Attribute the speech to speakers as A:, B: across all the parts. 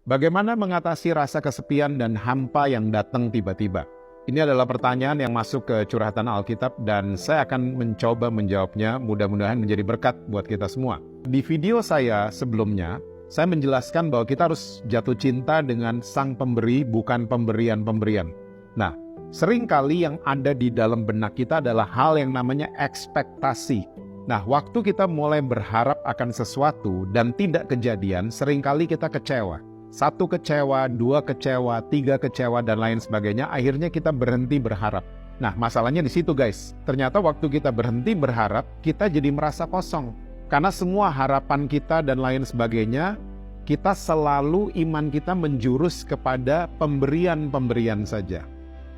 A: Bagaimana mengatasi rasa kesepian dan hampa yang datang tiba-tiba? Ini adalah pertanyaan yang masuk ke curhatan Alkitab dan saya akan mencoba menjawabnya, mudah-mudahan menjadi berkat buat kita semua. Di video saya sebelumnya, saya menjelaskan bahwa kita harus jatuh cinta dengan Sang Pemberi, bukan pemberian-pemberian. Nah, seringkali yang ada di dalam benak kita adalah hal yang namanya ekspektasi. Nah, waktu kita mulai berharap akan sesuatu dan tidak kejadian, seringkali kita kecewa. 1 kecewa, 2 kecewa, 3 kecewa, dan lain sebagainya, akhirnya kita berhenti berharap. Nah, masalahnya di situ guys. Ternyata waktu kita berhenti berharap, kita jadi merasa kosong. Karena semua harapan kita dan lain sebagainya, kita selalu iman kita menjurus kepada pemberian-pemberian saja.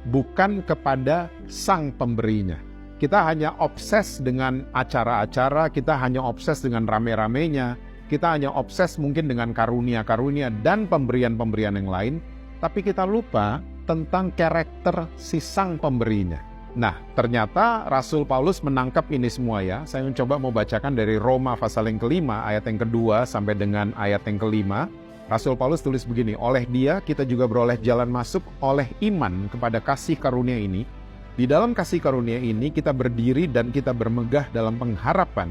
A: Bukan kepada Sang Pemberinya. Kita hanya obses dengan acara-acara, kita hanya obses dengan rame-ramenya, kita hanya obses mungkin dengan karunia-karunia dan pemberian-pemberian yang lain, tapi kita lupa tentang karakter si Sang Pemberinya. Nah, ternyata Rasul Paulus menangkap ini semua ya. Saya mencoba mau bacakan dari Roma pasal yang kelima, ayat yang kedua sampai dengan ayat yang kelima. Rasul Paulus tulis begini, oleh Dia kita juga beroleh jalan masuk oleh iman kepada kasih karunia ini. Di dalam kasih karunia ini kita berdiri dan kita bermegah dalam pengharapan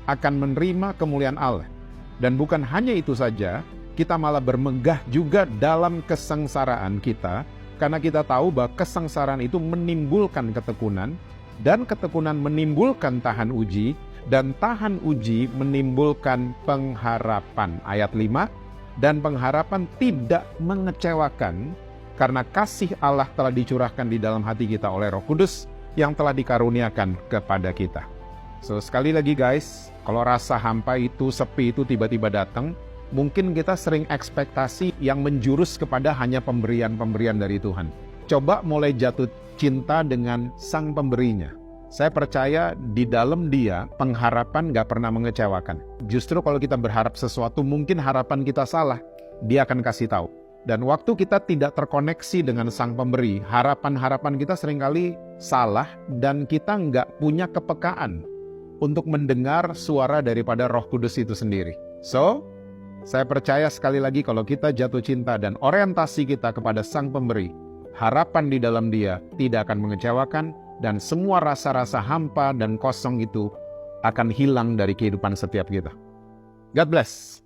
A: akan menerima kemuliaan Allah. Dan bukan hanya itu saja, kita malah bermegah juga dalam kesengsaraan kita, karena kita tahu bahwa kesengsaraan itu menimbulkan ketekunan, dan ketekunan menimbulkan tahan uji, dan tahan uji menimbulkan pengharapan. Ayat 5, dan pengharapan tidak mengecewakan, karena kasih Allah telah dicurahkan di dalam hati kita oleh Roh Kudus yang telah dikaruniakan kepada kita. So, sekali lagi guys, kalau rasa hampa itu, sepi itu tiba-tiba datang, mungkin kita sering ekspektasi yang menjurus kepada hanya pemberian-pemberian dari Tuhan. Coba mulai jatuh cinta dengan Sang Pemberinya. Saya percaya di dalam Dia, pengharapan gak pernah mengecewakan. Justru kalau kita berharap sesuatu, mungkin harapan kita salah, Dia akan kasih tahu. Dan waktu kita tidak terkoneksi dengan Sang Pemberi, harapan-harapan kita seringkali salah dan kita nggak punya kepekaan untuk mendengar suara daripada Roh Kudus itu sendiri. So, saya percaya sekali lagi kalau kita jatuh cinta dan orientasi kita kepada Sang Pemberi, harapan di dalam Dia tidak akan mengecewakan dan semua rasa-rasa hampa dan kosong itu akan hilang dari kehidupan setiap kita. God bless.